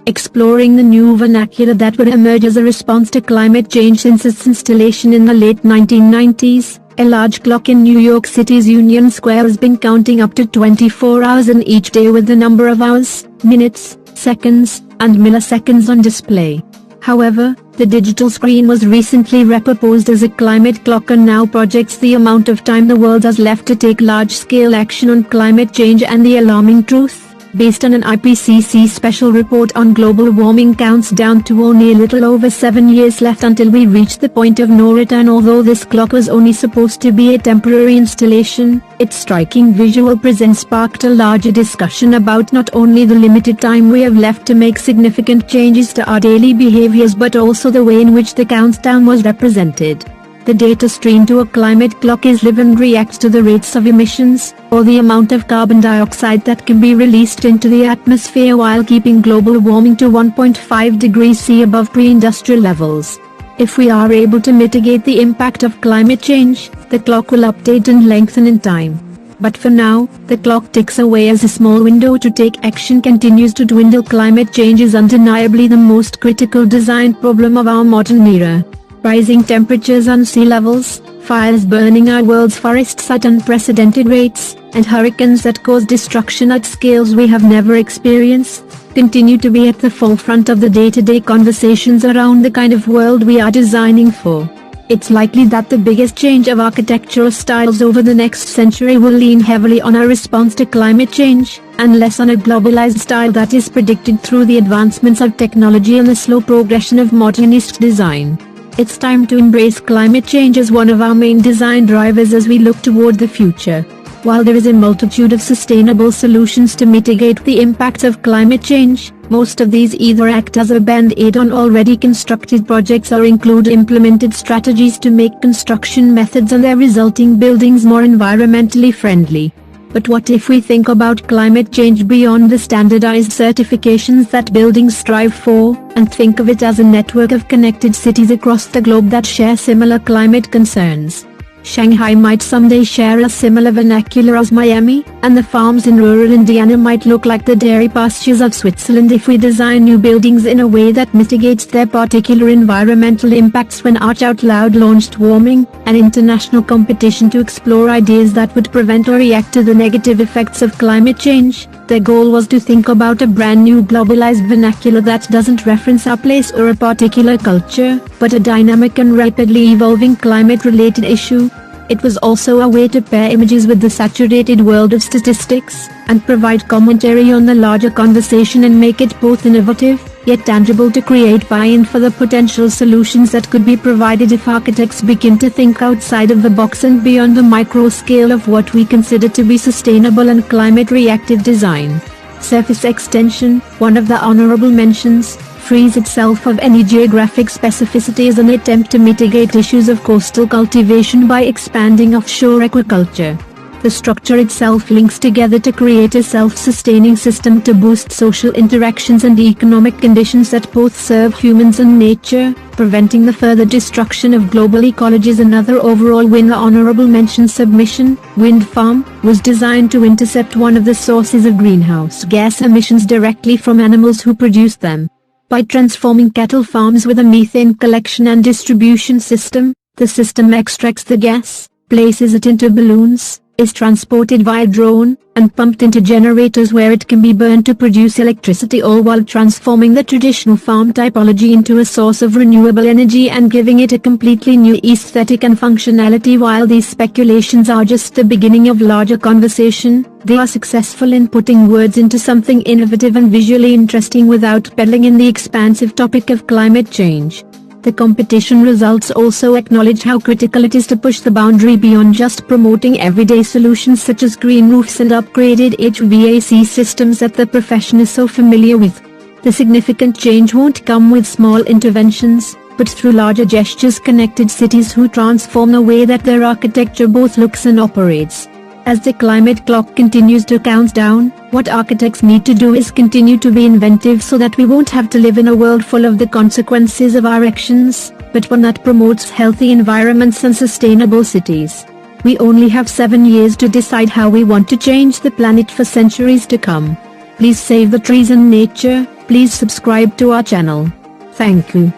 exploring the new vernacular that would emerge as a response to climate change since its installation in the late 1990s. A large clock in New York City's Union Square has been counting up to 24 hours in each day with the number of hours, minutes, seconds, and milliseconds on display. However, the digital screen was recently reproposed as a climate clock and now projects the amount of time the world has left to take large-scale action on climate change, and the alarming truth, based on an IPCC special report on global warming, counts down to only a little over 7 years left until we reach the point of no return. Although this clock was only supposed to be a temporary installation, its striking visual presence sparked a larger discussion about not only the limited time we have left to make significant changes to our daily behaviors, but also the way in which the countdown was represented. The data stream to a climate clock is live and reacts to the rates of emissions, or the amount of carbon dioxide that can be released into the atmosphere while keeping global warming to 1.5 degrees C above pre-industrial levels. If we are able to mitigate the impact of climate change, the clock will update and lengthen in time. But for now, the clock ticks away as a small window to take action continues to dwindle. Climate change is undeniably the most critical design problem of our modern era. Rising temperatures and sea levels, fires burning our world's forests at unprecedented rates, and hurricanes that cause destruction at scales we have never experienced, continue to be at the forefront of the day-to-day conversations around the kind of world we are designing for. It's likely that the biggest change of architectural styles over the next century will lean heavily on our response to climate change, and less on a globalized style that is predicted through the advancements of technology and the slow progression of modernist design. It's time to embrace climate change as one of our main design drivers as we look toward the future. While there is a multitude of sustainable solutions to mitigate the impacts of climate change, most of these either act as a band-aid on already constructed projects or include implemented strategies to make construction methods and their resulting buildings more environmentally friendly. But what if we think about climate change beyond the standardized certifications that buildings strive for, and think of it as a network of connected cities across the globe that share similar climate concerns? Shanghai might someday share a similar vernacular as Miami, and the farms in rural Indiana might look like the dairy pastures of Switzerland if we design new buildings in a way that mitigates their particular environmental impacts. When Arch Out Loud launched Warming, an international competition to explore ideas that would prevent or react to the negative effects of climate change, their goal was to think about a brand new globalized vernacular that doesn't reference our place or a particular culture, but a dynamic and rapidly evolving climate-related issue. It was also a way to pair images with the saturated world of statistics, and provide commentary on the larger conversation and make it both innovative, yet tangible to create buy-in for the potential solutions that could be provided if architects begin to think outside of the box and beyond the micro scale of what we consider to be sustainable and climate-reactive design. Surface extension, one of the honorable mentions, frees itself of any geographic specificity as an attempt to mitigate issues of coastal cultivation by expanding offshore aquaculture. The structure itself links together to create a self-sustaining system to boost social interactions and economic conditions that both serve humans and nature, preventing the further destruction of global ecologies. Another overall win. The honorable mention submission, wind farm, was designed to intercept one of the sources of greenhouse gas emissions directly from animals who produce them. By transforming cattle farms with a methane collection and distribution system, the system extracts the gas, places it into balloons, is transported via drone, and pumped into generators where it can be burned to produce electricity, all while transforming the traditional farm typology into a source of renewable energy and giving it a completely new aesthetic and functionality. While these speculations are just the beginning of larger conversation, they are successful in putting words into something innovative and visually interesting without peddling in the expansive topic of climate change. The competition results also acknowledge how critical it is to push the boundary beyond just promoting everyday solutions such as green roofs and upgraded HVAC systems that the profession is so familiar with. The significant change won't come with small interventions, but through larger gestures. Connected cities who transform the way that their architecture both looks and operates. As the climate clock continues to count down, what architects need to do is continue to be inventive so that we won't have to live in a world full of the consequences of our actions, but one that promotes healthy environments and sustainable cities. We only have 7 years to decide how we want to change the planet for centuries to come. Please save the trees and nature, Please subscribe to our channel. Thank you.